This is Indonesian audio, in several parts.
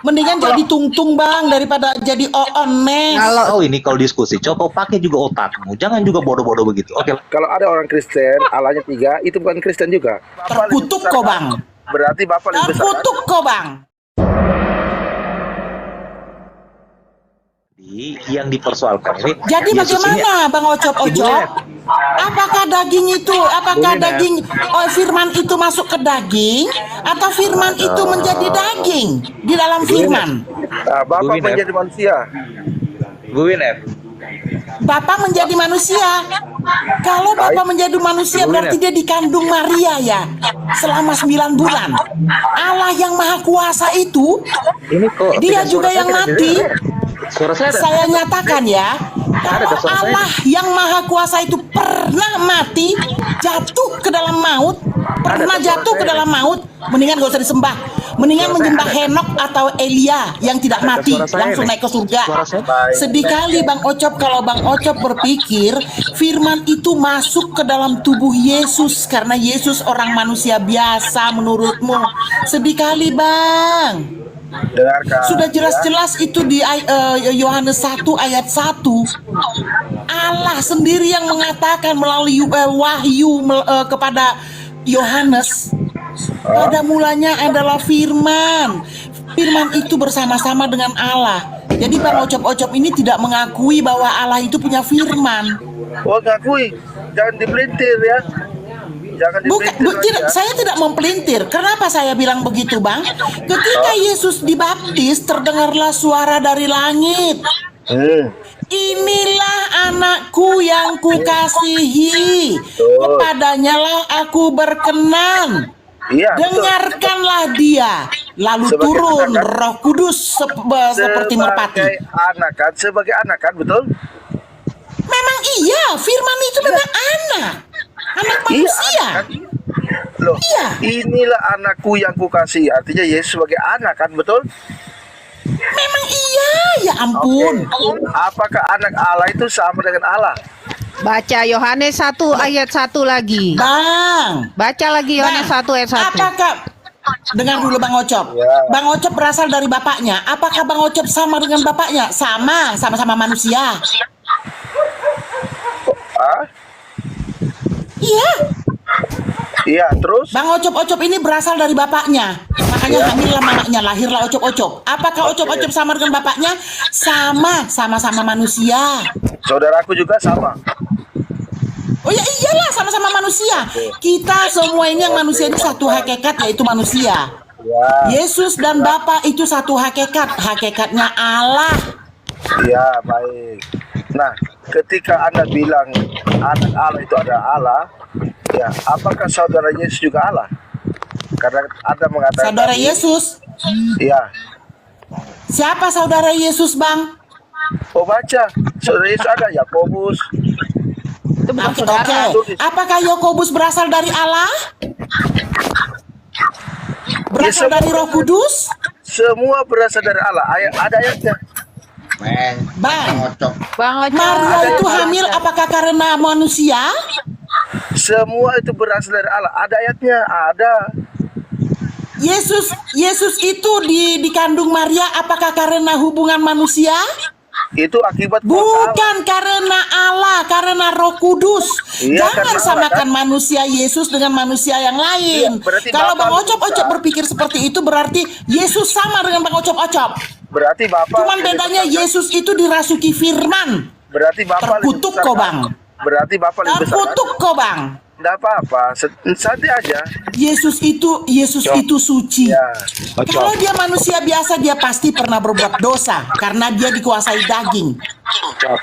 Mendingan jadi tungtung bang daripada jadi ones. Kalau kalau diskusi, coba pakai juga otakmu. Jangan juga bodoh-bodoh begitu. Oke. Kalau ada orang Kristen, Allahnya 3, itu bukan Kristen juga. Terkutuk kok bang. Berarti Bapak lebih besar. Terkutuk kok bang. Yang dipersoalkan ini. Jadi bagaimana bang Ocop? Apakah daging itu, firman itu masuk ke daging, atau firman itu menjadi daging di dalam firman? Bapak menjadi manusia. Bu Winef. Bapak menjadi manusia. Kalau Bapak menjadi manusia berarti dia dikandung Maria ya, selama 9 bulan. Allah yang Maha Kuasa itu, dia juga yang mati. Saya nyatakan ya, kalau Allah yang Maha Kuasa itu pernah mati, jatuh ke dalam maut, mendingan gak usah disembah. Mendingan menyembah Henok atau Elia yang tidak mati, langsung naik ke surga. Sedih kali Bang Ocop kalau Bang Ocop berpikir firman itu masuk ke dalam tubuh Yesus karena Yesus orang manusia biasa menurutmu. Sedih kali Bang. Dengarkan, sudah jelas-jelas itu di Yohanes 1 ayat 1. Allah sendiri yang mengatakan melalui wahyu kepada Yohanes, pada mulanya adalah firman. Firman itu bersama-sama dengan Allah. Jadi Bang Ocop-Ocop ini tidak mengakui bahwa Allah itu punya firman. Oh, ngakui. Jangan dipelintir ya. Saya tidak mempelintir. Kenapa saya bilang begitu, Bang? Ketika Yesus dibaptis, terdengarlah suara dari langit. Inilah anakku yang kukasihi, kepadanya lah aku berkenan. Dengarkanlah dia. Lalu sebagai turun Roh Kudus seperti merpati. Sebagai anak kan, betul? Memang iya, firman itu memang anak manusia. Loh, inilah anakku yang kukasihi. Artinya Yesus sebagai anak kan, betul? Memang iya, ya ampun. Apakah anak Allah itu sama dengan Allah? Baca Yohanes 1 ayat 1 lagi. Bang, baca lagi Yohanes 1 ayat 1. Apakah dengar dulu Bang Ocop. Bang Ocop berasal dari bapaknya. Apakah Bang Ocop sama dengan bapaknya? Sama-sama manusia. Iya, terus? Bang Ocop-Ocop ini berasal dari bapaknya. Makanya hamillah anaknya, lahirlah Ocop-Ocop. Apakah Ocop-Ocop sama dengan bapaknya? Sama-sama manusia. Saudaraku juga sama. Oh ya iyalah, sama-sama manusia. Kita semua ini yang manusia ini satu hakikat, yaitu manusia. Yesus dan Bapa itu satu hakikat, hakikatnya Allah. Iya, baik. Nah, ketika Anda bilang anak Allah itu adalah Allah, ya, apakah saudara Yesus juga Allah? Karena Anda mengatakan saudara Yesus. Iya. Siapa saudara Yesus, Bang? Oh, baca. Saudara Yesus ada Yakobus. Oke. Apakah Yakobus berasal dari Allah? Berasal dari Roh Kudus? Semua berasal dari Allah. Ada ayatnya. Bang Maria itu hamil apakah karena manusia? Semua itu berasal dari Allah. Ada ayatnya, ada. Yesus itu dikandung Maria apakah karena hubungan manusia? Itu akibat bukan karena Allah, karena Roh Kudus. Jangan samakan manusia Yesus dengan manusia yang lain. Kalau Bang Ocop-Ocop berpikir seperti itu berarti Yesus sama dengan Bang Ocop-Ocop. Berarti Bapak cuman bedanya Yesus itu dirasuki firman. Berarti Bapak terkutuk kok Bang. Berarti Bapak lebih besar. Terkutuk kok Bang. Tidak apa-apa, santai aja. Yesus itu suci. Kalau dia manusia biasa dia pasti pernah berbuat dosa karena dia dikuasai daging.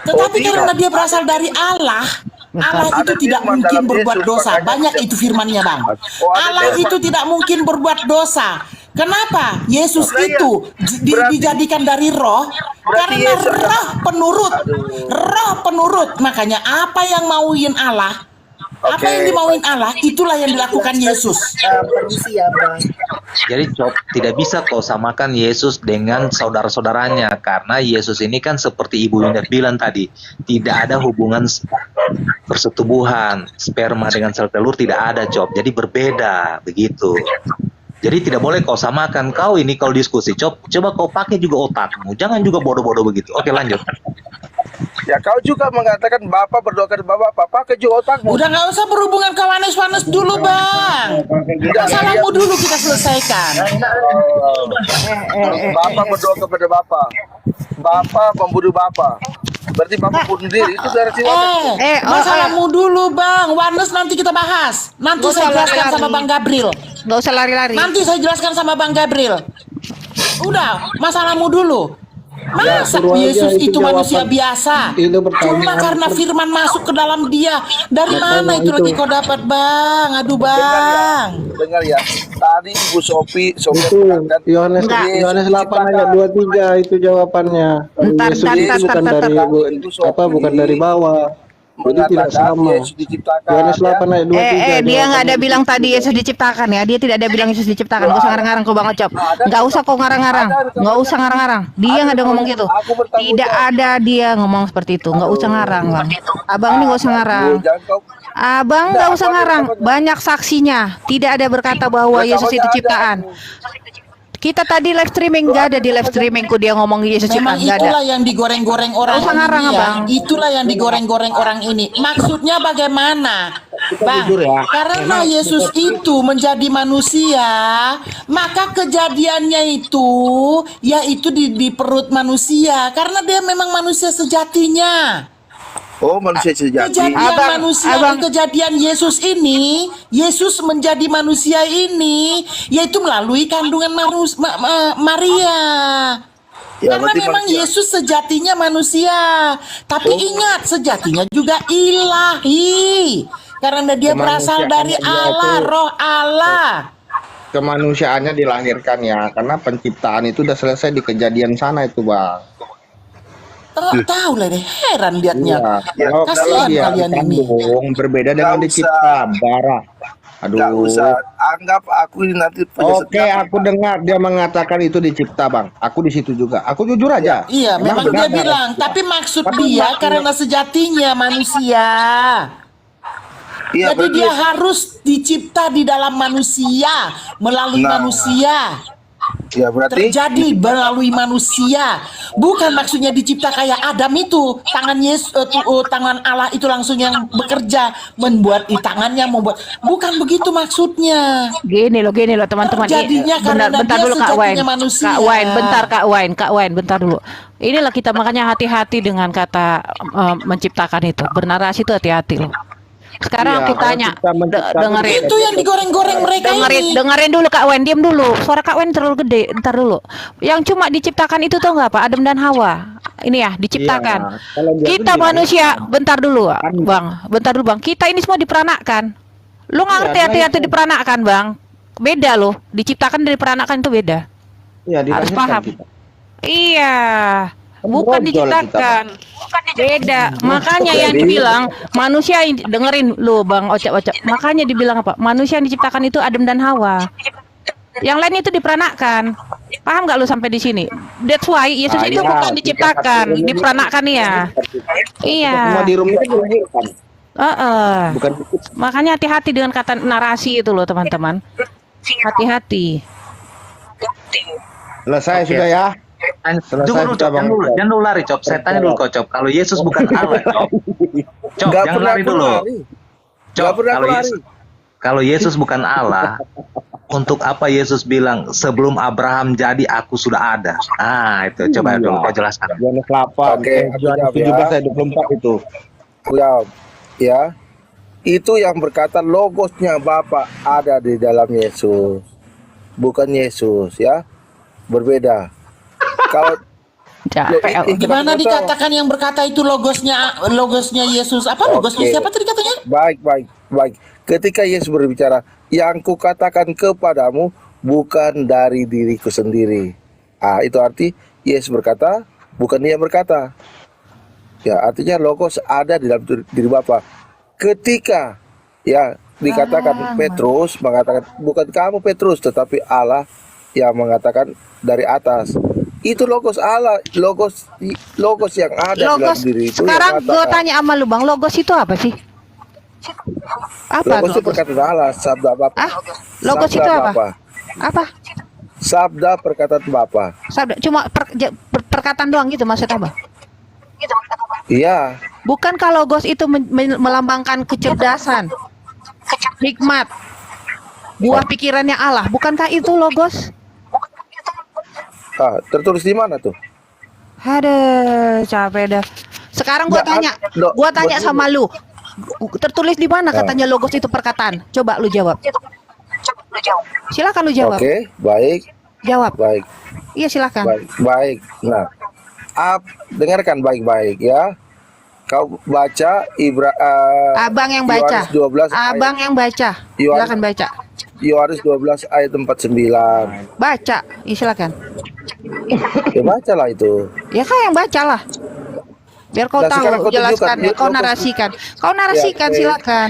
Tetapi karena dia berasal dari Allah, Allah itu tidak mungkin berbuat dosa. Banyak itu firmannya Bang. Allah itu tidak mungkin berbuat dosa. Kenapa? Yesus itu dijadikan dari roh karena roh penurut. Makanya apa yang mauin Allah, apa yang dimauin Allah, itulah yang dilakukan Yesus. Permisi ya Bang. Jadi tidak bisa kau samakan Yesus dengan saudara-saudaranya karena Yesus ini kan seperti Ibu Winda bilang tadi, tidak ada hubungan persetubuhan sperma dengan sel telur, tidak ada Jadi berbeda begitu. Jadi tidak boleh kau samakan. Kau ini kalau diskusi, coba kau pakai juga otakmu. Jangan juga bodoh-bodoh begitu. Oke, lanjut. Ya kau juga mengatakan Bapak berdoa ke Bapak, pakai juga otakmu. Udah nggak usah berhubungan ke Wanes dulu, Bang. Masalahmu dulu kita selesaikan. Bapak berdoa kepada Bapak. Bapak membunuh Bapak. Berarti Bapak bunuh diri. Itu berarti Masalahmu dulu, Bang. Wanes nanti kita bahas. Nanti Nggak saya usah jelaskan lari-lari. sama Bang Gabriel. Nggak usah lari-lari. Nanti saya jelaskan sama Bang Gabriel. Udah, masalahmu dulu. Masa suruh aja Yesus itu itu manusia jawaban. biasa? Itu pertanyaan. Cuma karena firman masuk ke dalam dia. Dari Makanya mana itu itu. lagi kau dapat, Bang? Aduh, Bang. dengar ya. Tadi Ibu Sophie Itu mengatakan Yohanes Enggak. Yohanes 8 ayat 23 itu jawabannya. Bentar, Yesus bentar, itu bentar, bukan bentar, dari bukan dari bawah. Jadi tidak mengatakan sama. Yesus diciptakan. Yohanes 8 ayat 23. Dia nggak ada jawabannya. bilang tadi Yesus diciptakan ya. Dia tidak ada bilang Yesus diciptakan. Nggak usah ngarang-ngarang kau Bang Ocop. Nggak usah kau ngarang-ngarang. Nggak usah ngarang-ngarang. Dia nggak ada ngomong gitu. Tidak ada dia ngomong seperti itu. Nggak usah ngarang, Bang. Abang ini nggak usah ngarang. Jangan kau Abang nggak usah ngarang. Banyak saksinya. Tidak ada berkata bahwa Yesus itu ciptaan. Kita tadi live streaming, nggak ada di live streamingku dia ngomong Yesus Memang ciptaan, nggak ada. itulah yang digoreng-goreng orang Nggak usah ngarang, ini ya. Abang. Itulah yang digoreng-goreng orang ini. Maksudnya bagaimana? Bang, jujur ya, karena Yesus itu menjadi manusia, maka kejadiannya itu yaitu di perut manusia. Karena dia memang manusia sejatinya. manusia sejati. Kejadian manusia, Abang. kejadian Yesus ini, Yesus menjadi manusia ini, yaitu melalui kandungan Maria. Ya, Karena berarti memang manusia. Yesus sejatinya manusia, tapi ingat sejatinya juga ilahi. Karena dia berasal dari Allah, Roh Allah. Kemanusiaannya dilahirkan ya, karena penciptaan itu udah selesai di kejadian sana itu, Bang. Nggak tahu lah deh, heran liatnya. Ya, kalau Kasihan dia kalian ini. kandung berbeda dengan Nggak dicipta bara. Nggak Aduh. usah anggap aku ini nanti punya Oke, aku dengar dia mengatakan itu dicipta, Bang. Aku di situ juga. Aku jujur aja. Iya, memang benar dia nggak? bilang, tapi maksud Tapi dia maksud- karena sejatinya manusia. Iya, Jadi berarti dia harus dicipta di dalam manusia, melalui Nah. manusia. ya berarti Terjadi melalui manusia. Bukan maksudnya dicipta kayak Adam itu. Tangan Allah itu langsung yang bekerja. Membuat tangannya membuat. Bukan begitu maksudnya. Gini loh teman-teman. Terjadinya karena Bentar dia dulu Kak Wain. sejatinya manusia. Kak Wain, bentar Kak Wain, bentar dulu. Inilah kita makanya hati-hati dengan kata menciptakan itu. Bernarasi itu hati-hati loh. Sekarang Iya, aku kalau tanya, kita menciptakan dengerin. Itu yang digoreng-goreng mereka ini. Dengerin dulu Kak Wen, diam dulu. Suara Kak Wen terlalu gede. Ntar dulu. Yang cuma diciptakan itu tuh nggak apa? Adam dan Hawa. Ini ya, diciptakan. Iya, kalau dia Kita tuh manusia, bentar dulu, Bang. Bentar dulu, Bang. Kita ini semua diperanakkan. Lu nggak Iya, ngerti nah hati-hati itu. diperanakkan, Bang. Beda loh. Diciptakan dari peranakan itu beda. Ya, Harus dilahirkan paham. kita. Iya. Bukan Ngobrol diciptakan. Beda. Makanya yang dibilang manusia dengerin lu Bang Ocap. Makanya dibilang apa? Manusia yang diciptakan itu Adam dan Hawa. Yang lain itu diperanakkan. Paham nggak lu sampai di sini? That's why Yesus itu Iya, bukan diciptakan, diperanakkan ya. Iya. Semua di rumah itu dilahirkan. Bukan Makanya hati-hati dengan kata narasi itu loh teman-teman. Hati-hati. selesai sudah ya. Tunggu dulu, Cop. Jangan dulu lari, Cop. Saya tanya dulu, Cop. Kalau Yesus bukan Allah, Cop. Cop, nggak jangan pernah lari aku dulu. lari. Cop, Nggak pernah aku lari. kalau Yesus bukan Allah, untuk apa Yesus bilang sebelum Abraham jadi aku sudah ada? Ah, itu coba Iya. dulu kau jelaskan. Yohanes 8, Oke, aku Yohanes jawab ya. 17 ayat 24 itu. Ya, itu yang berkata logosnya Bapa ada di dalam Yesus, bukan Yesus ya, berbeda. Kalau Capek. Gimana dikatakan yang berkata itu logosnya Yesus? Apa logosnya Oke. siapa tadi katanya? baik. Ketika Yesus berbicara, yang kukatakan kepadamu bukan dari diriku sendiri. Ah, itu arti Yesus berkata, bukan dia yang berkata. Ya, artinya logos ada di dalam diri Bapa. Ketika ya dikatakan Petrus mengatakan bukan kamu Petrus tetapi Allah yang mengatakan dari atas. Itu logos Allah, logos yang ada dalam Logos. diri itu. Sekarang yang gue mengatakan. tanya sama lu Bang, logos itu apa sih? Apa Logos itu logos? perkataan Allah, sabda Bapa. Ah, logos Sabda itu apa? Bapa. Apa? Sabda perkataan Bapa. Sabda cuma perkataan doang gitu maksud Abang? Iya. Bukankah logos itu melambangkan kecerdasan, hikmat, buah pikirannya Allah? Bukankah itu logos? Tertulis di mana tuh? Aduh, capek dah. Sekarang gua tanya sama lu. Tertulis di mana katanya logos itu perkataan? Coba lu jawab. Silakan lu jawab. Oke, baik. Jawab. Baik. Iya, silakan. Baik. Nah, dengarkan baik-baik ya. Kau baca Abang yang baca. Yohanes 12 Abang yang baca. Silakan baca. Yohanes 12 ayat 49. Baca. Iya, silakan. Ya bacalah itu. Ya kau yang bacalah. Biar kau Nah, sekarang tahu, kau jelaskan, tunjukkan. kau narasikan. Kau narasikan, silakan.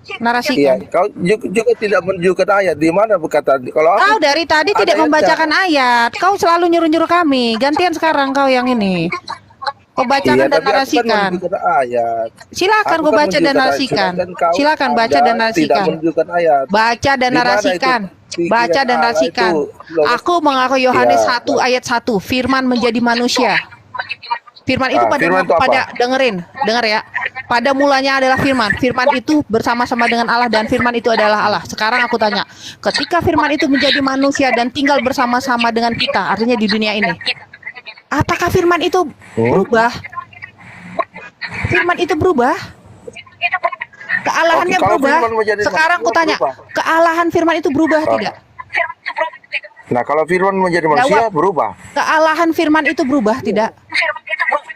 Iya, Narasikan. kau juga tidak menunjukkan ayat di mana berkata kalau Kau dari tadi ada tidak ayatnya. membacakan ayat. Kau selalu nyuruh-nyuruh kami. Gantian sekarang kau yang ini. Kau bacakan dan tapi aku kan narasikan. menunjukkan ayat. Silakan Aku kau kan baca dan menunjukkan ayat, narasikan. sedangkan kau Silakan baca Anda dan narasikan. Tidak menunjukkan ayat. Baca dan Di mana narasikan. itu pikiran Baca dan Allah narasikan. itu logos? Aku mengaku Yohanes Ya, 1 ayat 1. Firman menjadi manusia. Firman itu firman itu apa? dengar ya. Pada mulanya adalah firman. Firman itu bersama-sama dengan Allah dan firman itu adalah Allah. Sekarang aku tanya, ketika firman itu menjadi manusia dan tinggal bersama-sama dengan kita, artinya di dunia ini, apakah firman itu berubah? Firman itu berubah? Kealahannya Oke, kalau berubah? firman menjadi Sekarang aku manusia, tanya, berubah. kealahan firman itu berubah tidak? Nah, kalau firman menjadi manusia berubah. Kealahan firman itu berubah tidak?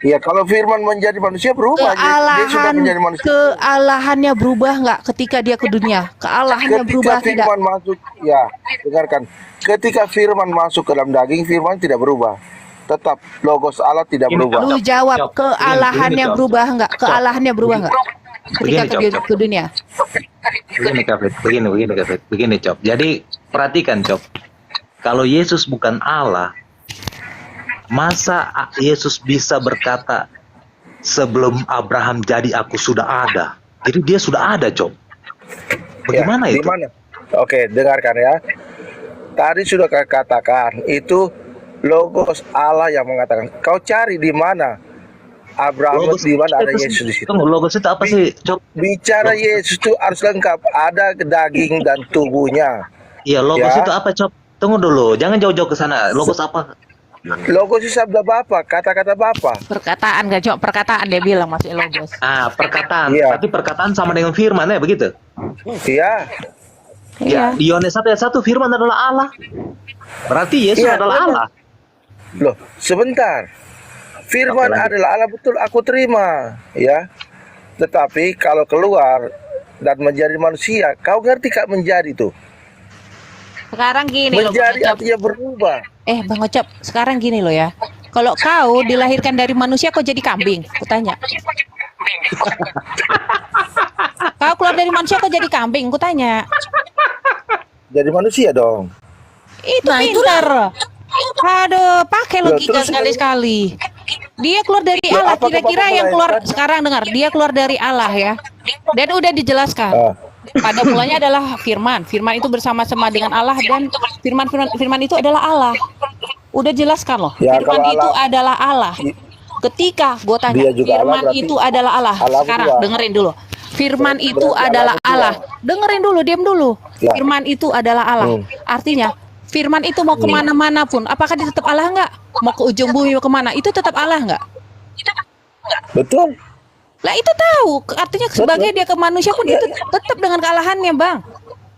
Ya, kalau firman menjadi manusia berubah. Dia sudah menjadi manusia. Kealahannya berubah nggak ketika dia ke dunia? Kealahannya berubah Ketika tidak? firman masuk, ya, dengarkan. Ketika firman masuk ke dalam daging, firman tidak berubah. Tetap logos Allah tidak berubah. Lu jawab, Cop. kealahannya Begini, Cop. berubah nggak? Kealahannya berubah nggak? Ketika Begini, Cop. ke dunia. Begini Kafet, begini Cop. Jadi perhatikan Cop, kalau Yesus bukan Allah, masa Yesus bisa berkata sebelum Abraham jadi aku sudah ada? Jadi dia sudah ada Cop. Bagaimana Ya, itu? di mana? Oke, dengarkan ya. Tadi sudah saya katakan itu logos Allah yang mengatakan. Kau cari di mana Abraham, di mana ada Yesus di situ. Tunggu, logos itu apa sih Cop? Bicara Yesus itu harus lengkap, ada daging dan tubuhnya. Iya, logos Ya. itu apa Cop? Tunggu dulu, jangan jauh-jauh ke sana. Logos apa? Logos itu sabda Bapa, kata-kata Bapa. Perkataan nggak cok? Perkataan dia bilang masih logos. Perkataan. Iya. Tapi perkataan sama dengan firman ya begitu? Iya. Ya, Iya. di Yohanes 1 ayat 1 firman adalah Allah. Berarti Yesus Iya, adalah benar. Allah. Loh, sebentar. Firman Oke, lanjut. adalah Allah, betul, aku terima, ya. Tetapi kalau keluar dan menjadi manusia, kau ngerti Kak menjadi tuh? Sekarang gini loh, Bang Menjadi Ocop. artinya berubah. Bang Ocop, sekarang gini loh ya. Kalau kau dilahirkan dari manusia, kau jadi kambing? Kutanya. Kau keluar dari manusia, kau jadi kambing? Kutanya. Jadi manusia dong. Itu Nah, pintar. Aduh, pakai Loh, logika terus- sekali-sekali. Dia keluar dari Loh, Allah. apakah Kira-kira Bapak yang keluar, melahirkan? sekarang dengar, dia keluar dari Allah ya. Dan udah dijelaskan. Ah. Pada mulanya adalah firman. Firman itu bersama-sama dengan Allah dan firman itu adalah Allah. Udah jelaskan loh. Ya, Firman kalau itu Allah- adalah Allah. Ketika gue tanya, Dia juga Allah, firman berarti itu adalah Allah. Allah Sekarang berdua. dengerin dulu. Firman Berarti itu Allah adalah berdua. Allah. Dengerin dulu, diam dulu. Ya. Firman itu adalah Allah. Artinya, firman itu mau kemana-mana pun. Apakah dia tetap Allah nggak? Mau ke ujung bumi, mau kemana? Itu tetap Allah nggak? Betul. Lah itu tahu. Artinya sebagai dia ke manusia pun itu tetap dengan kealahannya, Bang.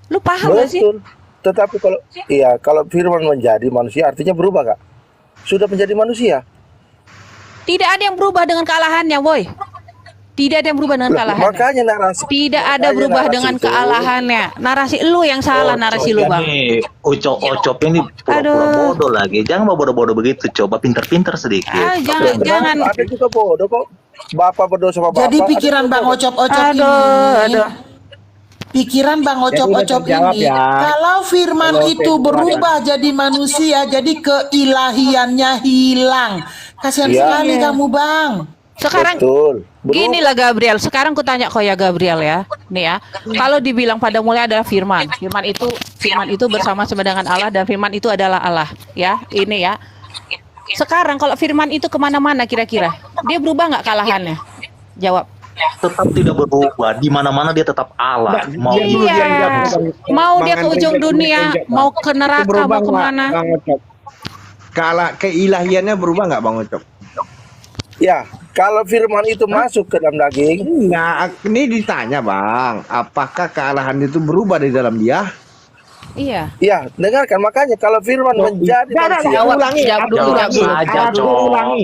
Lu paham gak sih? Betul. Tetapi kalau firman menjadi manusia artinya berubah, Kak. Sudah menjadi manusia. Tidak ada yang berubah dengan kealahannya, boy. Tidak ada yang berubah dengan Loh, kealahannya. makanya narasi. Tidak ada makanya berubah narasi dengan itu. kealahannya. Narasi lu yang salah, narasi lu, Bang. Ini Ocop ini pura-pura Aduh. bodoh lagi. Jangan mau bodoh-bodoh begitu, coba pinter-pinter sedikit. Jangan. Ada juga bodoh kok. Bapak berdoa sama Bapak. Jadi pikiran Bang Ocop-Ocop ini, pikiran Bang Ocop-Ocop ini, kalau firman itu berubah jadi manusia, jadi keilahiannya hilang. Kasihan Iya. sekali kamu, Bang. Sekarang Betul. gini lah Gabriel, sekarang ku tanya kau ya Gabriel ya. Nih ya, kalau dibilang pada mulai adalah firman. Firman itu bersama-sama dengan Allah dan firman itu adalah Allah. Ya, ini ya. Sekarang kalau firman itu kemana-mana kira-kira, dia berubah nggak kalahannya? Jawab. Tetap tidak berubah. Di mana-mana dia tetap Allah. Mau Iya. Mau dia ke ujung dunia, mau ke neraka, mau kemana? Bang Ocok. Keilahiannya berubah nggak Bang Ocok? Ya, kalau firman itu masuk ke dalam daging, Enggak, ini ditanya Bang, apakah kealahan itu berubah di dalam dia? Iya. ya dengarkan, makanya kalau firman menjadi manusia, Jawab dulu Jawab Gabriel. saja,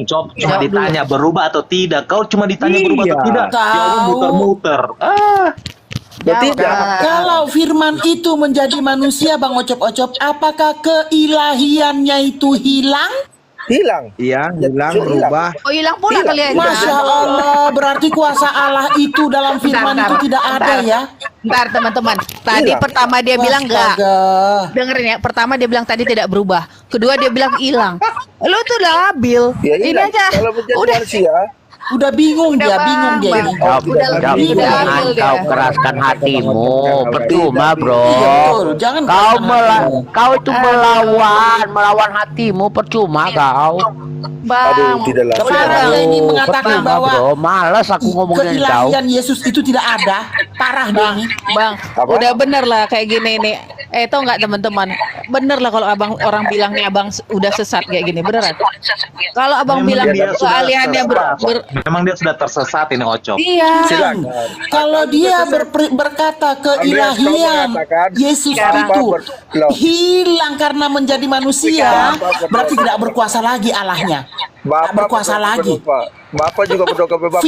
Cop. Cuma ditanya berubah atau tidak. Kau cuma ditanya berubah atau Iya. tidak. Jawabnya muter-muter. tidak. Kalau firman itu menjadi manusia, Bang Ocop-Ocop, apakah keilahiannya itu hilang? hilang. Iya, hilang, Hilang. berubah. Oh hilang pula Hilang. kalian. Masya Allah, berarti kuasa Allah itu dalam firman Bentar, itu tidak ada bentar. ya? Bentar teman-teman. Tadi Hilang. pertama dia bilang enggak. Astaga. Dengerin ya, pertama dia bilang tadi tidak berubah. Kedua dia bilang hilang. Lu tuh udah labil. Ya Ini hilang. aja. Kalau menjadi Udah. manusia, Udah bingung dia, bingung dia Bang. ini. Oh, Udah tidak. udah Jangan labil dia. kau keraskan hatimu, percuma bro. Iya betul, jangan Kau keraskan hatimu. kau itu melawan hatimu, percuma kau. Bang. Aduh, tidaklah. Sekarang Bang. ini mengatakan Percuma bahwa bro, malas aku ngomongin kau. keilahian Yesus itu tidak ada. Parah dia ini. Bang, Apa? udah bener lah kayak gini nih. Tau nggak teman-teman? Bener lah kalau abang orang bilang nih abang udah sesat kayak gini, beneran. Kalau abang bilang dia sudah kealiannya tersesat. Memang dia sudah tersesat ini Ocop. iya. Silakan. Kalau dia berkata keilahian mengatakan Yesus Bapak itu loh, hilang karena menjadi manusia, Bapak berarti tidak berkuasa lagi Allahnya. Tak berkuasa berdoa lagi. kepada Bapak. Bapak juga berdoa kepada Bapak.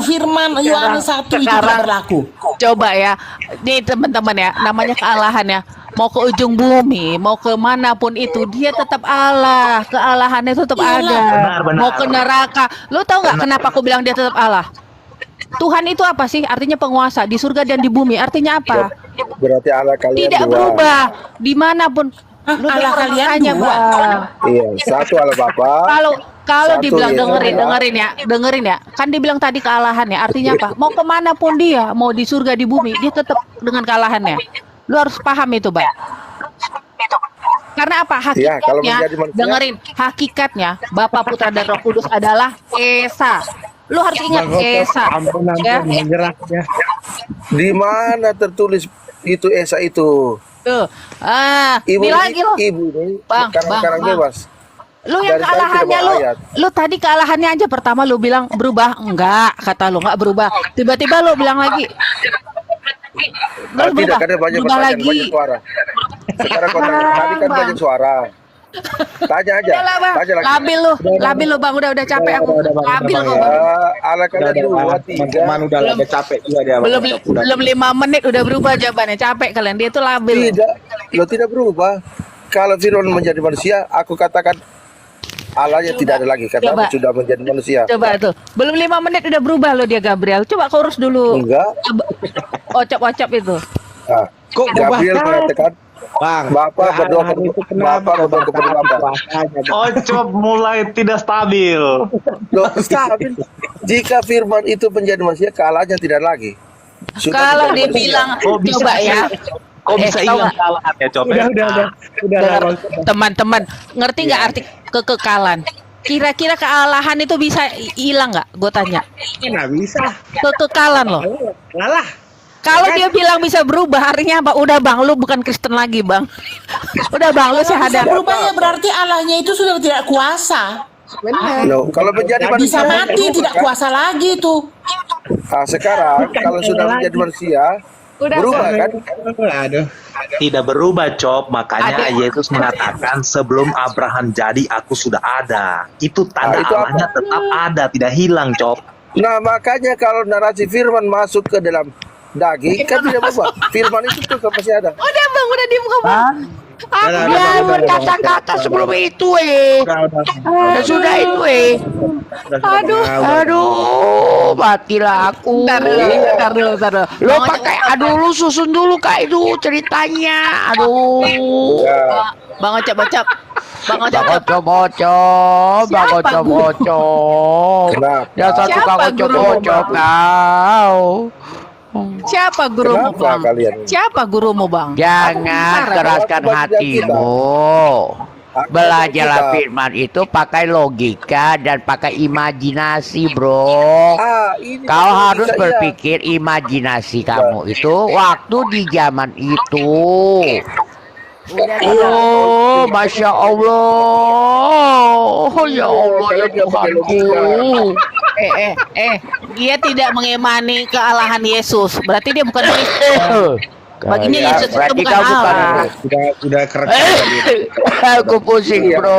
Firman Yohanes 1 itu tidak berlaku. Coba ya, nih teman-teman ya, namanya kealahan ya. Mau ke ujung bumi, mau ke manapun itu, dia tetap Allah. Kealahannya tetap Iyalah. ada. Benar. Mau ke neraka, lu tahu nggak kenapa aku bilang dia tetap Allah? Tuhan itu apa sih? Artinya penguasa di surga dan di bumi. Artinya apa? Berarti Allah kalian Tidak dua. berubah dimanapun. Hah, Lu Allah dengar kalian makanya, dua? Bang. Iya, satu Allah Bapa. Kalau Satu dibilang Yesus. dengerin ya, kan dibilang tadi kealahannya, artinya apa? Mau kemanapun dia, mau di surga di bumi, dia tetap dengan kealahannya. Lu harus paham itu, Bang. Karena apa? Iya, kalau Hakikatnya, menjadi manusia. dengerin, hakikatnya Bapa, Putra dan Roh Kudus adalah Esa. Lu harus ingat Esa. Ampun, Ya. menyerah ya. Di mana tertulis itu Esa itu? Tuh. Ini lagi lo. Ibu ini Bang, sekarang Bang. bebas. Lu yang Dari tadi kealahannya tidak lu, bawa ayat. lu tadi kealahannya aja pertama lu bilang berubah, enggak, kata lu enggak berubah. Tiba-tiba lu bilang lagi lu Oh, tidak, karena banyak berubah pertanyaan, lagi. banyak suara. Sekarang kau tanya, tadi kan Bang. banyak suara. Tanya aja, Udah lah, Bang. tanya lagi. Labil lu Bang, udah capek aku. Udah, Bang, Labil udah, kok Bang, Bang. Allah kalian dua, tiga. teman-teman udah Belum- udah capek juga dia. Bang Belum Ocok. Udah. belum 5 menit udah berubah jawabannya. Capek kalian, dia tuh labil. Tidak, lo tidak berubah. Kalau firman menjadi manusia, aku katakan Allahnya tidak ada lagi. Kata Coba. sudah menjadi manusia. Coba tuh. Belum 5 menit udah berubah lo dia Gabriel. Coba kau urus dulu. Enggak. Ocap-ocap itu. Nah, Kok Gabriel berubah? mengatakan, Bang, Bapak berdoa kealahan kepada- itu kenapa Bapak berdoa kepada bertahan Bapak. puasanya, Bang? Ocop mulai tidak stabil. loh, stabil. Jika firman itu menjadi manusia, kalahnya tidak lagi. Sudah Kalau menjadi dia manusia. bilang Kok bisa coba ya. Kok bisa tahu hilang nggak? kesalahan ya Cop? Udah Dengar, teman-teman, ngerti nggak arti kekekalan? Kira-kira kealahan itu bisa hilang nggak? Gue tanya. Nggak bisa. Kekekalan loh. Ngalah. Kalau dia bilang bisa berubah, artinya apa? Udah bang, lu bukan Kristen lagi bang. Udah bang, lu Kalau bisa syahadat. berubah ya berarti Allahnya itu sudah tidak kuasa. Loh, kalau menjadi Bisa manusia, mati, tidak kuasa lagi tuh. Nah, sekarang kalau sudah menjadi manusia, Udah, berubah kan? Aduh. Tidak berubah Cop, makanya Ada. Yesus mengatakan sebelum Abraham jadi aku sudah ada. Itu tanda itu apa? Allahnya tetap ada, tidak hilang Cop. Nah, makanya kalau narasi firman masuk ke dalam daging, kan tidak berubah. Firman itu tuh kan masih ada. Udah bang, udah diem kok bang. Dia berkata-kata sebelum itu Udah. sudah itu aduh matilah aku. Ntar dulu. Lo pakai aduh lu susun dulu kak itu ceritanya. Aduh. Ya. Bang Ocap, Bang Ocop. Ocop-ocop, Bang Siapa Ocop-ocop. Kenapa? Ya satu Siapa Kang gurumu, Ocop-ocop Bang? kau. Siapa gurumu, Kenapa Bang? kalian? Siapa gurumu, Bang? Jangan keraskan Aku baca kita. hatimu. Aku Belajarlah kita. firman itu pakai logika dan pakai imajinasi, bro. Ini Kau betul harus bisa, iya. berpikir imajinasi kamu itu waktu di zaman itu. Oh, Masya Allah. Oh, ya Allah, ya Tuhanku. Dia tidak mengimani kealahan Yesus. Berarti dia bukan Kristen. Baginya Ya, Yesus itu berarti bukan kau bukan. Allah. Sudah keren. Aku pusing, Iya. bro.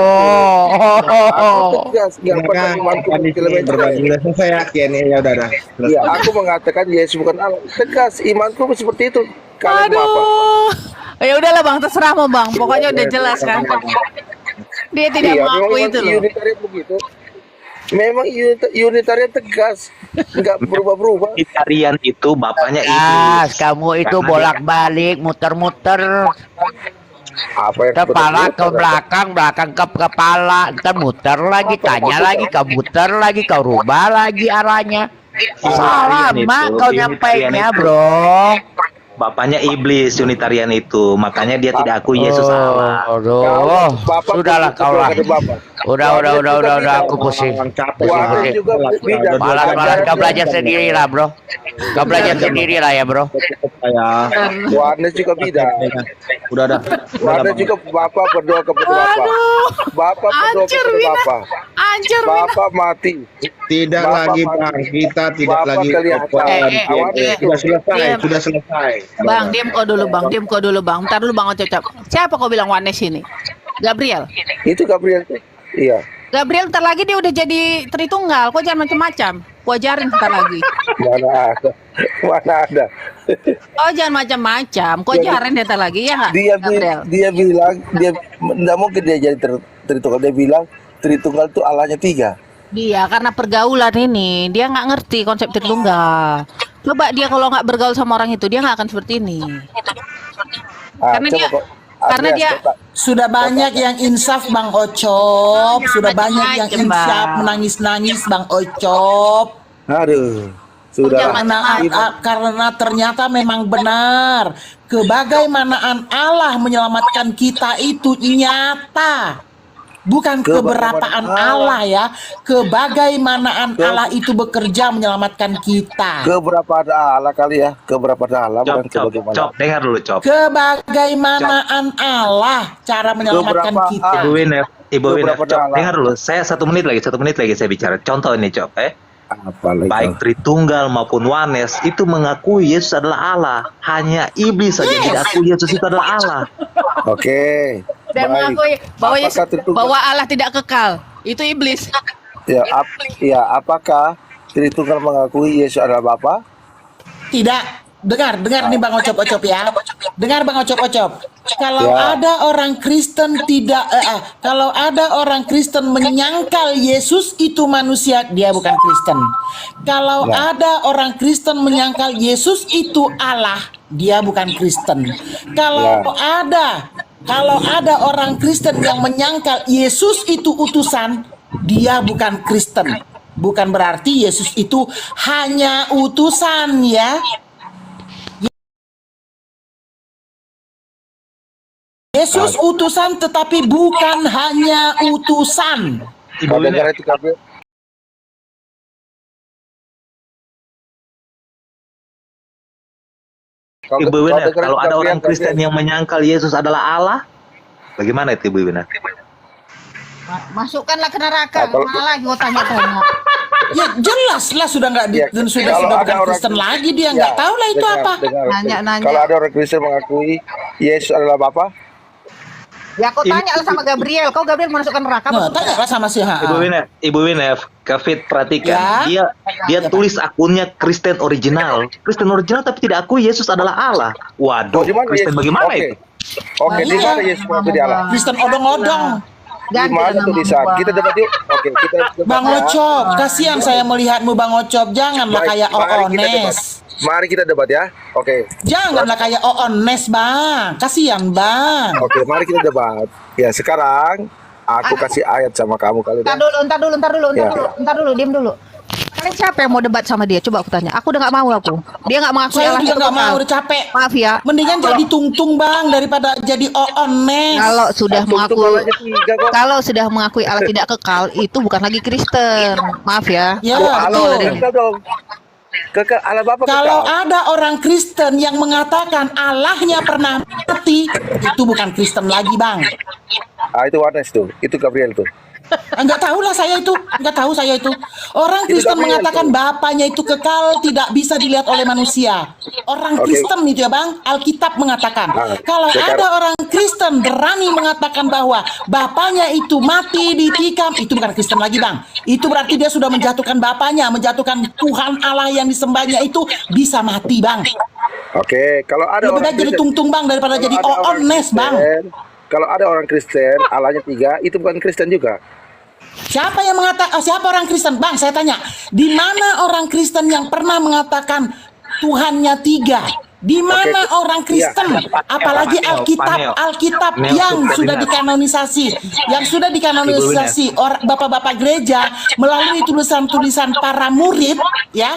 Aku tegas, nggak pernah imanku kilometer. Berbagi ilmu saya yakin ya udah. Iya, aku mengatakan Yesus bukan Allah. Tegas, imanku seperti itu. Kalian mau apa? Aduh. Ya udahlah Bang, terserah mau Bang. Pokoknya udah jelas kan. Dia tidak Iya, mengakui memang itu loh. Unitarian begitu. Memang Unitarian tegas, nggak berubah-berubah. Unitarian itu bapaknya Yes, iblis. kamu itu Karena bolak-balik, muter-muter, Apa yang kepala ke betul-betul? belakang, belakang ke kepala, ntar muter lagi, tanya lagi, kau muter lagi, kau rubah lagi arahnya. Salah, Unitarian mak, itu, kau Unitarian nyampainya, itu. bro. Bapaknya iblis Unitarian itu, makanya dia tidak akui Yesus Allah. Aduh, Bapak sudahlah betul-betul kau lah. kata Bapak. Udah, aku pusing. Wadah juga beda. Malas-malas kau belajar sendiri lah, bro. Kau belajar sendiri lah ya, bro. Ya. Wadah juga beda. Udah dah. Wadah juga Bapak berdoa kepada Bapak. Bapak berdoa Hancur, kepada Wina. Bapak. Anjir, Wina. Bapak mati. Tidak Bapak lagi mati. Bang, kita tidak Bapak lagi kelihatan. Sudah selesai, Diam. sudah selesai. Bang, diam kau dulu Bang, diam kau dulu Bang. Ntar dulu Bang Ocop. Siapa kau bilang Wanes ini? Gabriel. Itu Gabriel tuh. Iya. Gabriel ntar lagi dia udah jadi Tritunggal. Kau jangan macam-macam. Kau ajarin ntar lagi. Mana ada. Mana ada. Oh jangan macam-macam. Kau ajarin dia ntar lagi ya nggak? Gabriel. Dia bilang dia nggak mungkin dia jadi Tritunggal. Dia bilang Tritunggal itu Allahnya 3. Dia karena pergaulan ini dia nggak ngerti konsep Tritunggal. Coba dia kalau nggak bergaul sama orang itu dia nggak akan seperti ini. Karena dia- karena dia- Sudah banyak yang insaf Bang Ocop, sudah banyak yang macem-macem, insaf Bang. menangis-nangis Bang Ocop. Aduh. Sudah. Karena ternyata memang benar kebagaimanaan Allah menyelamatkan kita itu nyata. Bukan keberapaan Allah ya, kebagaimanaan Allah itu bekerja menyelamatkan kita. Keberapaan Allah kali ya. Keberapaan Allah bukan kebagaimana. Cop, dengar dulu Cop. Kebagaimanaan Allah cara menyelamatkan Keberapa- kita. Ibu Winef, Beberapa Cop, dalam. dengar dulu. Saya 1 menit lagi saya bicara. Contoh ini Cop, Apa lagi? baik Tritunggal maupun Wanes itu mengakui Yesus adalah Allah. Hanya iblis saja yang tidak akui Yesus itu adalah Allah. Oke. Dan Baik. mengakui bahwa Apakah Yesus, Tritunggal- bahwa Allah tidak kekal. Itu iblis. Ya, apakah Tritunggal mengakui Yesus adalah Bapa? Tidak. Dengar nih Bang Ocop ya. Dengar Bang Ocop. Kalau Ya. ada orang Kristen kalau ada orang Kristen menyangkal Yesus itu manusia, dia bukan Kristen. Kalau Ya. ada orang Kristen menyangkal Yesus itu Allah, dia bukan Kristen. Kalau ada orang Kristen yang menyangkal Yesus itu utusan, dia bukan Kristen. Bukan berarti Yesus itu hanya utusan ya. Yesus utusan tetapi bukan hanya utusan. Ibu Kau dengar Winef, itu Gabriel? Ibu Winef, dengar kalau itu, ada Gabriel, orang Kristen yang menyangkal Yesus adalah Allah, bagaimana itu Ibu Winef? Masukkanlah ke neraka. Kalau- Mana lagi kau tanya-tanya? Ya jelas lah sudah nggak Ya, sudah kalau ada bukan orang Kristen Kristen- lagi dia Ya, nggak tahu lah itu dengar, apa. dengar. Nanya-nanya. Kalau ada orang Kristen mengakui Yesus adalah Bapa, Ya kau tanya lah sama Gabriel. Kau Gabriel masukkan neraka. Nah, tanya lah sama si Ibu Winef, Kafit perhatikan, Ya. dia tulis akunnya Kristen original tapi tidak akui Yesus adalah Allah. Waduh, di mana Kristen Yesus? bagaimana Oke. itu? Oke, Nah, di iya. mana Yesus mengakui Allah? Kristen odong-odong. Di mana tulisan? Kita debat yuk. Oke, kita debat. Bang ya. Ocop, kasihan saya melihatmu Bang Ocop. Janganlah Baik, kayak mari kita debat. Oones. Mari kita debat ya. Oke. Janganlah kayak Oones Bang. Kasihan Bang. Oke, mari kita debat. Ya, sekarang Aku kasih ayat sama kamu kali. Ntar dulu, Ya. diam dulu. Kalian siapa yang mau debat sama dia? Coba aku tanya. Aku udah nggak mau aku. Dia nggak mengakui Saya Allah juga itu nggak mau, kekal. udah capek. Maaf ya. Mendingan jadi tungtung bang daripada jadi ones. Kalau sudah Tungtung mengakui alanya 3 kok. kalau sudah mengakui Allah tidak kekal, itu bukan lagi Kristen. Maaf ya. Ya, Kalau betul. dari Kekal dong. Kekal Allah Bapa Kalau kekal. ada orang Kristen yang mengatakan Allahnya pernah mati, itu bukan Kristen lagi bang. Itu Warnes tuh. Itu Gabriel tuh. Enggak tahu lah saya itu, enggak tahu saya itu. Orang Itu Kristen Gabriel mengatakan tuh. Bapaknya itu kekal, tidak bisa dilihat oleh manusia. Orang Oke. Kristen itu ya bang, Alkitab mengatakan. Nah, Kalau sekarang- ada orang Kristen berani mengatakan bahwa Bapaknya itu mati ditikam, itu bukan Kristen lagi bang. Itu berarti dia sudah menjatuhkan Bapaknya, menjatuhkan Tuhan Allah yang disembahnya itu bisa mati bang. Oke, kalau ada Lebih orang baik jadi Kristen, tungtung bang daripada kalau jadi ada orang ones bang. Kristen, kalau ada orang Kristen, Allahnya 3, itu bukan Kristen juga. Siapa yang mengatakan siapa orang Kristen? Bang, saya tanya, di mana orang Kristen yang pernah mengatakan Tuhannya 3? Di mana Oke. orang Kristen? Apalagi Alkitab yang sudah dikanonisasi bapak-bapak gereja melalui tulisan-tulisan para murid, ya.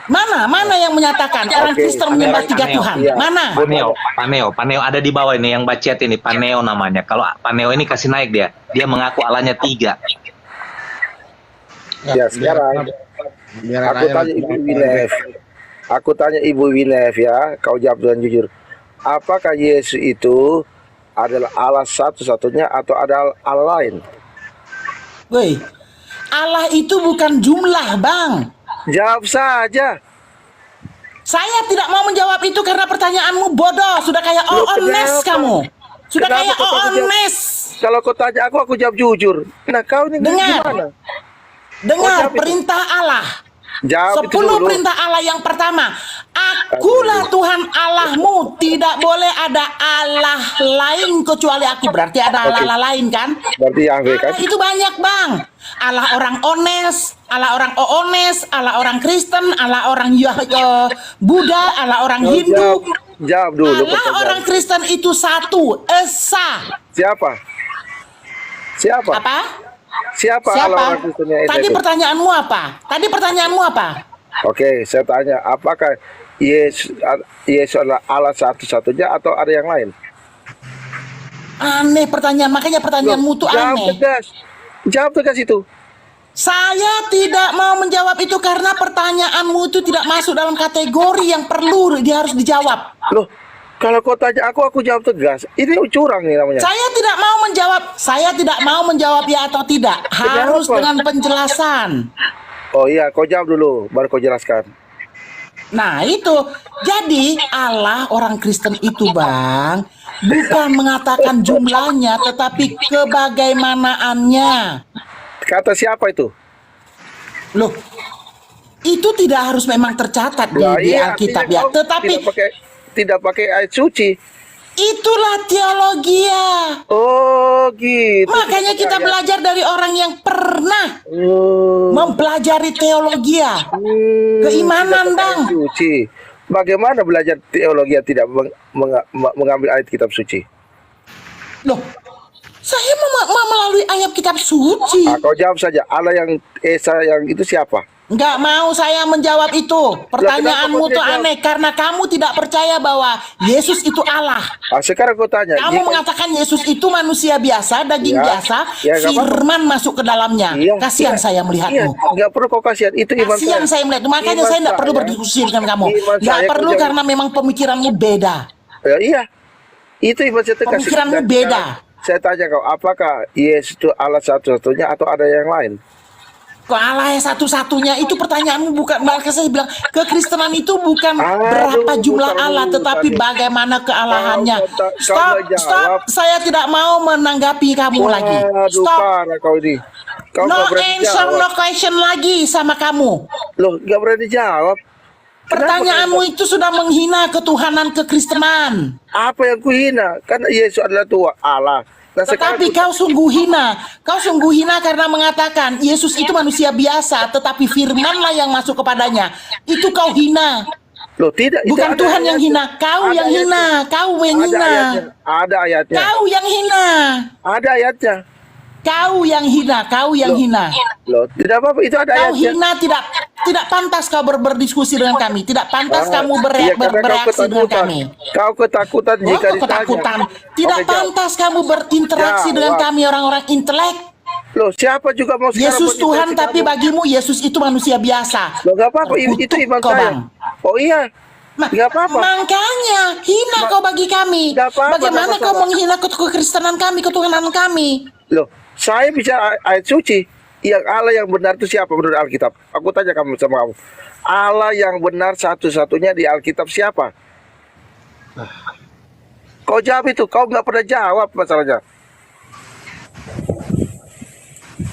Mana yang menyatakan orang Oke. Kristen menyembah 3 Paneo. Tuhan? Iya. Mana? Paneo ada di bawah ini yang bacet ini, Paneo namanya. Kalau Paneo ini kasih naik dia mengaku Allahnya 3. Ya, sekarang Biar aku anaknya tanya nanti Ibu Winef. Aku tanya Ibu Winef ya, kau jawab dengan jujur. Apakah Yesus itu adalah Allah satu-satunya atau ada Allah lain? Woi, Allah itu bukan jumlah, Bang. Jawab saja. Saya tidak mau menjawab itu karena pertanyaanmu bodoh. Sudah kayak Loh, Oones kenapa? kamu. Sudah Kenapa kayak kau tak jawab? Oones. Kalau kau tanya aku jawab jujur. Nah, kau ini Dengar. gimana? Dengar jawab itu. perintah Allah. Jawab itu 10 dulu. perintah Allah yang pertama. Akulah Tuhan Allahmu. Tidak boleh ada Allah lain kecuali aku. Berarti ada Allah lain kan? Berarti Yahweh kan? Allah itu banyak bang. Allah orang Ones, Allah orang Oones, Allah orang Kristen, Allah orang Buddha, Allah orang Kau Hindu. jawab dulu Allah pertanyaan. orang Kristen itu satu, esa. Siapa? Siapa? Apa? Siapa Allah Siapa? orang Kristennya Esa Tadi itu? pertanyaanmu apa? Tadi pertanyaanmu apa? Oke, saya tanya, apakah Yesus adalah Allah satu-satunya atau ada yang lain? Aneh pertanyaan, makanya pertanyaanmu tuh Jawab aneh. tegas. Jawab tegas itu. Saya tidak mau menjawab itu karena pertanyaanmu itu tidak masuk dalam kategori yang perlu dia harus dijawab. Loh, kalau kau tanya aku jawab tegas. Ini curang nih namanya. Saya tidak mau menjawab. Saya tidak mau menjawab ya atau tidak. Harus Kenapa? dengan penjelasan. Oh iya, kau jawab dulu, baru kau jelaskan. Nah itu. Jadi Allah orang Kristen itu bang, bukan mengatakan jumlahnya, tetapi kebagaimanaannya. Kata siapa itu? Loh, itu tidak harus memang tercatat di Iya, Alkitab artinya ya. kau Tetapi tidak pakai ayat suci. itulah teologia. Oh gitu. Makanya kita belajar dari orang yang pernah Oh. mempelajari teologia. Keimanan, Tidak pakai Bang. ayat suci. Bagaimana belajar teologi yang tidak mengambil ayat kitab suci? Loh, saya melalui ayat kitab suci. Kau jawab saja. Allah yang Esa yang itu siapa? Nggak mau saya menjawab itu. Pertanyaanmu kenapa kau tuh tidak aneh karena kamu tidak percaya bahwa Yesus itu Allah. Sekarang kau tanya. Kamu mengatakan Yesus itu manusia biasa, daging Ya, biasa, ya, nggak apa-apa. firman masuk ke dalamnya. Iya, Kasihan iya, saya Iya, melihatmu. nggak perlu kau kasihan. Itu iman Kasihan saya melihat. Makanya Iman saya tidak perlu saya- berdiskusi dengan kamu. iman Nggak saya perlu kerja- karena memang pemikiranmu beda. Ya, iya. Itu iman saya tegas. Pemikiranmu Dan beda. Saya tanya kau, apakah Yesus itu Allah satu-satunya atau ada yang lain? Kok Allah yang satu-satunya itu pertanyaanmu bukan, malah saya bilang kekristenan itu bukan Aduh, berapa jumlah bukan Allah urusan tetapi itu. bagaimana kealahannya. Kau Stop, nggak stop. jawab. Saya tidak mau menanggapi kamu lagi. Waduh, Stop. parah kau ini. Kau No nggak berani answer, jawab. no question lagi sama kamu. Loh, nggak berani jawab. Pertanyaanmu itu sudah menghina ketuhanan kekristenan. Apa yang kuhina? Karena Yesus adalah Tuhan Allah. Nah, Tetapi kau sungguh hina. Kau sungguh hina karena mengatakan Yesus itu manusia biasa, tetapi firmanlah yang masuk kepadanya. Itu kau hina. Loh, tidak. itu Bukan ada Tuhan yang ayatnya. hina. Kau Ada yang hina. ayatnya. Kau yang Ada hina. ayatnya. Ada ayatnya. Kau yang hina. Ada ayatnya. Kau yang hina, kau yang hina. Loh, tidak apa-apa, itu ada Kau ayatnya. hina, tidak pantas kau berdiskusi dengan kami. Tidak pantas kamu Iya, karena kau bereaksi dengan ketakutan. kami. Kau ketakutan Oh, jika kau ditanya. ketakutan. Tidak Oke, jawab. pantas kamu berinteraksi dengan Jawab. kami orang-orang intelek. Loh, siapa juga mau sekarang Yesus berinteraksi Tuhan, tapi kamu? bagimu Yesus itu manusia biasa. Loh, gak apa-apa, itu Terkutuk iman kau, saya. Bang. Oh iya, gak apa-apa. Makanya hina kau bagi kami. Gak apa-apa, Bagaimana gak kau masalah. menghina kekristenan kami, ketuhanan kami? Loh, saya bicara ayat suci. Yang Allah yang benar itu siapa menurut Alkitab? Aku tanya kamu sama kamu. Allah yang benar satu-satunya di Alkitab siapa? Kau jawab itu. Kau nggak pernah jawab masalahnya.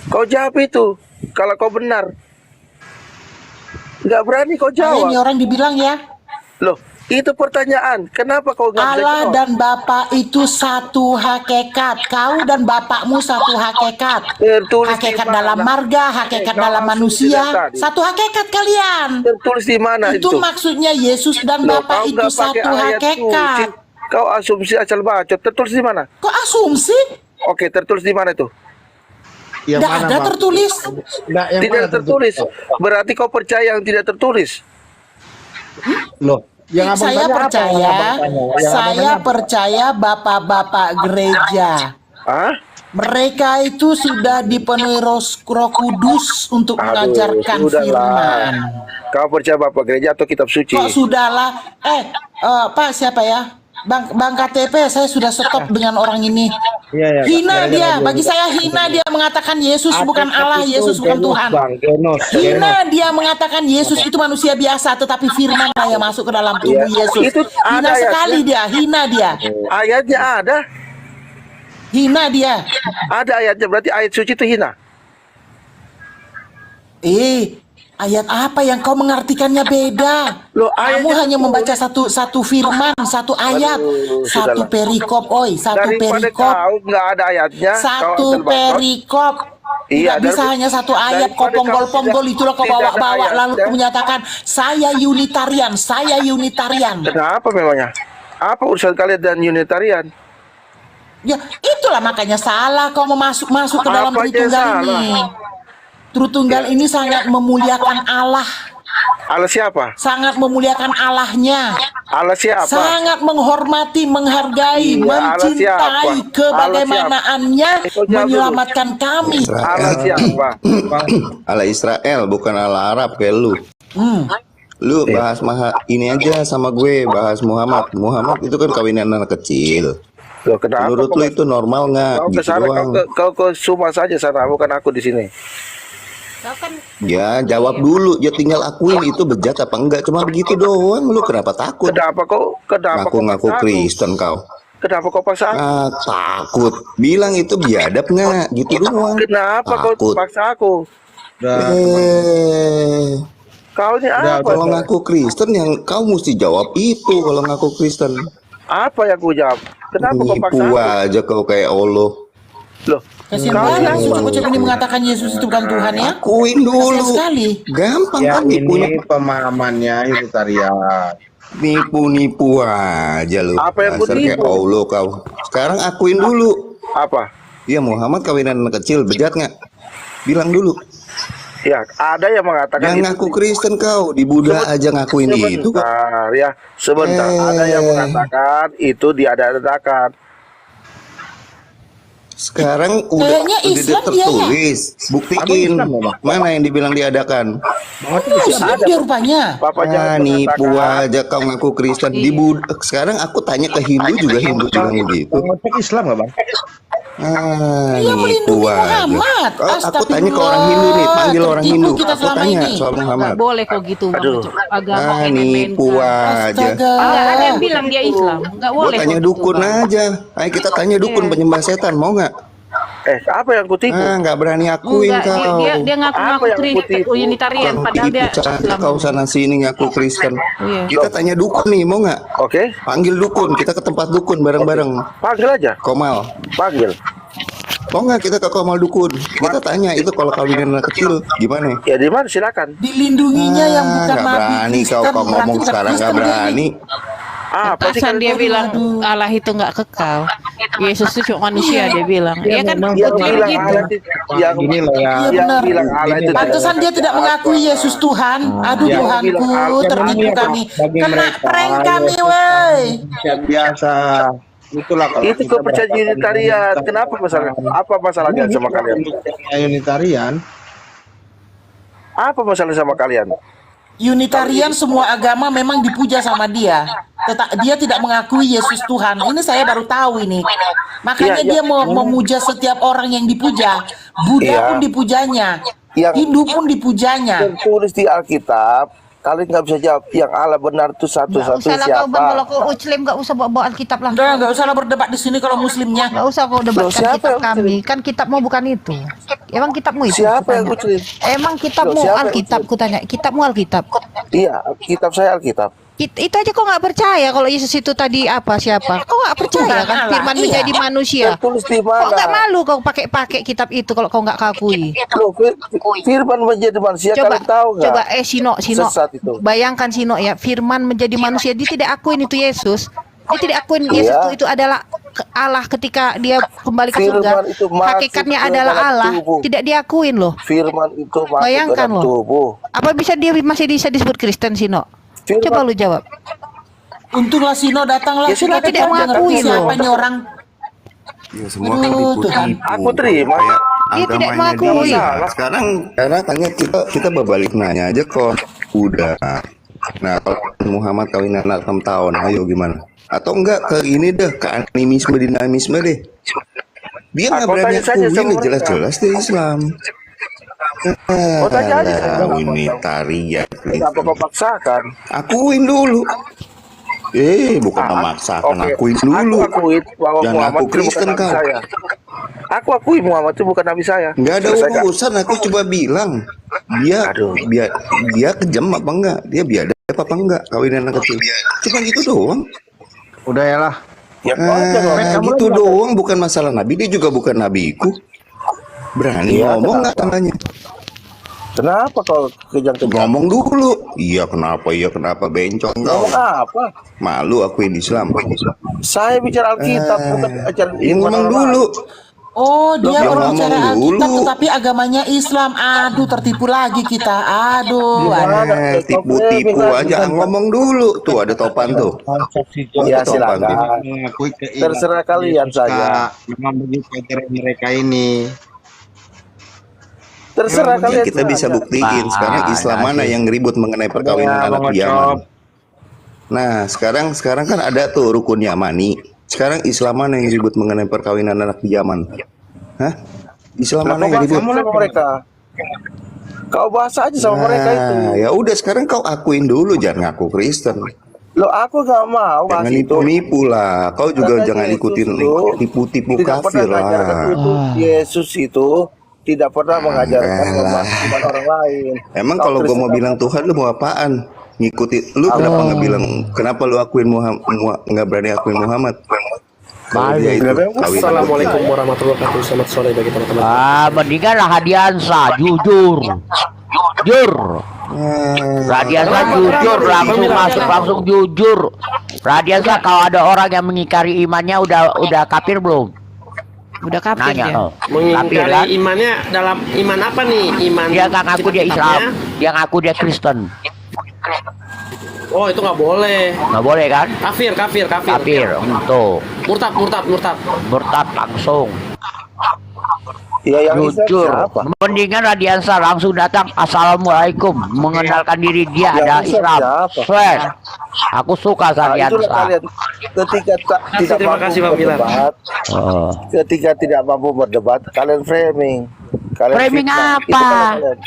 Kau jawab itu. Kalau kau benar. Nggak berani kau Nah, jawab. ini orang dibilang ya, Loh, itu pertanyaan. Kenapa kau nggak bisa Allah jawab? dan Bapa itu satu hakikat. Kau dan Bapakmu satu hakikat. Tertulis Hakikat di mana? dalam marga, hakikat Kau dalam asumsi manusia. dari tadi. Satu hakikat kalian. Tertulis di mana Itu itu? maksudnya Yesus dan Loh, Bapa kau itu nggak pakai satu ayat suci. hakikat. Kau asumsi asal bacot. Tertulis di mana? Kok asumsi? Oke, tertulis di mana itu? Yang Tidak mana, ada Bang? tertulis. Nggak, yang Tidak mana tertulis. Berarti kau percaya yang tidak tertulis. Loh, yang abang Saya tanya apa? percaya, Yang abang tanya? Yang abang saya tanya apa? percaya bapak-bapak gereja. Hah? Mereka itu sudah dipenuhi Roh Kudus untuk mengajarkan sudahlah. firman. Kau percaya Bapak gereja atau kitab suci? Kok sudahlah? Pak siapa ya? Bang KTP, saya sudah stop dengan orang ini. Iya, iya, Hina gara-gara dia, dia bagi juga. saya hina dia mengatakan Yesus Alkitab bukan Allah, itu Yesus bukan genos, Tuhan. Bang, genos. Hina dia mengatakan Yesus itu manusia biasa, tetapi firman lah yang masuk ke dalam tubuh Iya. Yesus. Itu ada Hina ayatnya. sekali dia, hina dia. Ayatnya ada. Hina dia. Ada ayatnya, berarti ayat suci itu hina. Ayat apa yang kau mengartikannya beda? Loh, Kamu ayatnya hanya itu. membaca satu firman, satu ayat, Aduh, satu sudahlah. perikop, satu Daripada perikop, kau nggak ada ayatnya, kau satu asal bacot. perikop. Iya, Tidak bisa hanya satu ayat, kau daripada ponggol-ponggol kau itulah kau tidak ada bawa-bawa lalu ayatnya. menyatakan saya Unitarian, saya Unitarian. Kenapa memangnya? Apa urusan kalian dan Unitarian? Ya, itulah makanya salah kau mau masuk ke dalam Apa aja Tritunggal salah? ini. Tritunggal ini sangat memuliakan Allah, Allah siapa? sangat memuliakan Allahnya. Allah siapa? Sangat menghormati, menghargai, Iya, Allah mencintai siapa? kebagaimanaannya Allah siapa? menyelamatkan kami. Allah siapa? Allah Israel bukan Allah Arab kayak lu. Lu bahas ini aja sama gue, bahas Muhammad. Muhammad itu kan kawinan anak kecil. Loh, kenapa? Menurut kau lu itu normal nggak? Kau ke Gitu sana, doang. kau ke Suma saja sana, bukan aku di sini. Ya jawab dulu, ya tinggal akuin itu bejat apa enggak. Cuma begitu doang. Lu kenapa takut? Kenapa kau Ngaku-ngaku paksa aku? Kristen kau. Kenapa kau paksa aku? Takut. Bilang itu biadab nggak? Gitu doang. Kenapa kau Takut. paksa aku? Kau ini apa? Kalau ngaku Kristen yang kau mesti jawab itu. Kalau ngaku Kristen. Apa yang aku jawab? Kenapa kau paksa Nipu aku? aja kau kayak Allah. Loh, Kasihan kau banget ini si bocah ini mengatakan Yesus itu bukan Tuhan ya. Akuin Kasihan dulu. sekali. Gampang Ya kan nipunya. ini pemahamannya Unitarian. Nipu-nipu aja lu. Apa yang ku Dasar kayak nipu? Allah kau. Sekarang akuin dulu. apa? Iya Muhammad kawinan anak kecil, bejat nggak? Bilang dulu. Ya, ada yang mengatakan Yang ngaku Kristen kau, di Buddha aja ngakuin itu. Sebentar, ya, sebentar. Ada yang mengatakan itu diada-adakan. Sekarang Kayaknya udah Islam dia ya? tertulis. Buktiin. Abang Islam, Bang? Mana yang dibilang diadakan? Muslim dia rupanya. Bapak jangan Nipu mengatakan. aja kau ngaku Kristen. Di Buddha. Sekarang aku tanya ke Hindu juga Hindu bilang begitu. Bang Ocek Islam nggak, Bang? Dia Nipu melindungi aja. Muhammad. Aku tanya ke orang Hindu nih, panggil orang Tertipu Hindu. kita Aku selama tanya ini. soal Muhammad. Nggak boleh kok gitu Bang Aduh. Ucup. Agama Nipu aja. Astaga. Nggak ada yang bilang dia Islam. Nggak Gua boleh tanya kok gitu, dukun Bang. aja. Ayo kita tanya dukun penyembah setan, mau nggak? Apa yang kutipu? Nggak berani akuin Enggak, kau. dia ngaku-ngaku Apa yang kutipu? Unitarian padahal dia Islam. Kau sana sini ngaku Kristen. Iya. Kita tanya dukun nih, mau nggak? Oke, Panggil dukun, kita ke tempat dukun bareng-bareng. panggil aja. Komal, Panggil. mau nggak kita ke Komal dukun? Kita tanya itu kalau kawinan anak kecil gimana? Ya di mana silakan. Dilindunginya yang bukan Nggak nabi berani Kristen, kau berarti ngomong bukan sekarang nggak Kristen dia berani. ini. Pasti Pantesan dia kalian bilang Allah itu nggak kekal. Yesus itu cuma manusia dia bilang. Iya kan? memang yang Betul bilang begitu. Allah itu yang Gini loh ya. Iya, yang benar. bilang Allah itu Pantesan dia tidak mengakui Yesus Tuhan. Aduh Ya. Tuhanku, tertipu kami. Bagi Kena mereka, prank kami, woi. Manusia biasa. Itulah kalau itu kita kepercayaan berkata Unitarian. Kenapa masalahnya? Apa masalahnya sama kalian? Unitarian. Apa masalahnya sama kalian? Unitarian semua agama memang dipuja sama dia. Dia tidak mengakui Yesus Tuhan. Ini saya baru tahu ini. Makanya Iya, dia mau memuja setiap orang yang dipuja. Buddha Iya. pun dipujanya. Yang Hindu pun dipujanya. tertulis di Alkitab, kalian nggak bisa jawab. Yang Allah benar itu Nggak satu-satu usah lah kau bang, siapa? kalau kau Muslim nggak usah bawa Alkitab lah. Udah nggak usah lah berdebat di sini kalau muslimnya. Nggak usah kau debatkan siapa kitab yang kami. Kan kitabmu bukan itu. Emang kitabmu itu? Siapa yang kutanya. Muslim? Emang kitabmu Siapa yang Alkitab? Muslim? Kutanya. Kitabmu Alkitab. Iya, kitab saya Alkitab. Itu aja kok nggak percaya kalau Yesus itu tadi apa siapa? Kau nggak percaya kan? Allah, Firman iya. menjadi manusia. Tertulis di Kok mana? nggak malu kau pakai kitab itu kalau kau nggak akui? Loh, firman menjadi manusia, Coba, kalian tahu nggak? coba Sino, Sesat itu. bayangkan Sino ya, Firman menjadi manusia, dia tidak akuin itu Yesus, dia tidak akuin Yesus Iya. itu adalah Allah ketika dia kembali ke surga, Firman itu masuk hakikatnya ke adalah dalam Allah, tubuh. tidak diakuin loh. Firman itu masuk Bayangkan dalam loh. tubuh. Apa bisa dia masih bisa disebut Kristen Sino? Firman- Coba lu jawab. Untunglah Sino datanglah. Ya, Kita sudah tidak mengakui loh. siapa ini orang. Ya, semua kan Aduh, Tuhan. tipu-tipu. Aku terima. Kayak Dia tidak agamanya mengakui. dia. Sekarang tanya kita berbalik nanya aja kok. Udah. Nah, kalau Muhammad kawin anak 6 tahun, ayo gimana? Atau enggak ke ini deh, ke animisme dinamisme deh. Dia nggak Kau berani tanya saja sama akuin mereka. jelas-jelas dia Islam. Kau tanya aja sama mereka. Unitarian. Kenapa kau paksakan? Akuin dulu. Bukan memaksakan, Oke. akuin dulu. Aku akui bahwa Jangan Muhammad aku itu bukan Kristen nabi kau. saya. Aku akui Muhammad itu bukan nabi saya. Nggak ada Selesai, Kak. urusan, aku coba bilang dia Aduh. dia kejam apa enggak, dia biadab apa enggak kawin anak kecil, cuma gitu doang. Udah ya lah. Ya, kau aja loh. Gitu doang, bukan masalah nabi, dia juga bukan nabiku. Berani Iya, ngomong nggak kenapa? tangannya? Kenapa kau kejang-kejang? Ngomong dulu. Iya kenapa bencong Ngomong kau. apa? Malu akuin Islam. Saya bicara Alkitab, bukan acara Ini ngomong orang dulu. Oh, dia Loh, baru bicara ngomong Alkitab dulu. tetapi agamanya Islam. Aduh, tertipu lagi kita. Aduh. Tipu-tipu aja, ngomong dulu. Tuh ada topan tuh. Ya Topan tuh. silakan. Mengakui keimanan Terserah kalian Yesus, saja. Kak. Memang begitu ajaran mereka ini. Terserah Ya, kalian. kita bisa saja. buktiin sekarang Islam mana yang ribut mengenai perkawinan Ya, anak Bang Yaman. Ocop. Nah, sekarang kan ada tuh rukun Yamani. Sekarang Islam mana yang ribut mengenai perkawinan anak Yaman? Hah? Islam Nah, mana kau yang bahas ribut? sama mereka. Kau bahas aja sama mereka itu. Nah, ya udah sekarang kau akuin dulu, jangan ngaku Kristen. Lo aku gak mau Jangan bahas itu. nipu-nipu lah. Kau juga Karena jangan Yesus ikutin itu tipu-tipu tidak kafir pernah mengajarkan lah. itu. Yesus itu tidak pernah mengajarkan lah. iman orang lain. Emang Kau kalau gua mau Kristen bilang Tuhan, lu mau apaan? Ngikuti lu kenapa nggak bilang, kenapa lu akuin Muhammad, nggak berani akuin Muhammad? Kalau dia itu kawin. Assalamualaikum warahmatullahi wabarakatuh. Selamat sore bagi teman-teman. Mendingan Rahadiansa jujur. Radiansa jujur, langsung masuk, langsung jujur. Radiansa, kalau ada orang yang mengingkari imannya udah kafir belum? Udah kafir Nanya dia. kau. Kafir Mengingkari kan? imannya dalam iman apa nih? Iman Dia nggak ngaku dia Islam, kitabnya? dia ngaku dia Kristen. Oh, itu nggak boleh. Nggak boleh kan? Kafir. Kafir, tuh. Murtad. Murtad langsung. Ya yang Islam Jujur. siapa? Mendingan Radiansa langsung datang, assalamualaikum, mengenalkan diri dia Yang ada Islam Islam. siapa? Swear. Aku suka Nah, itulah Radiansa. kalian ketika tidak Terima mampu kasih, Bang Bilar. berdebat, Oh. ketika tidak mampu berdebat, kalian framing. Kalian Framing fitnah. apa? Itu kalian.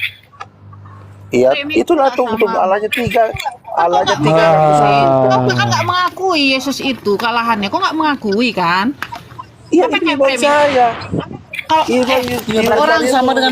Iya, Framing itulah itu untuk sama. Allahnya tiga. Allahnya tiga. Kau kan nggak mengakui Yesus itu kalahannya. Kau nggak mengakui kan? Iya, Apa itu yang iman framing? saya. Kalau Iman Ya, berarti orang sama dengan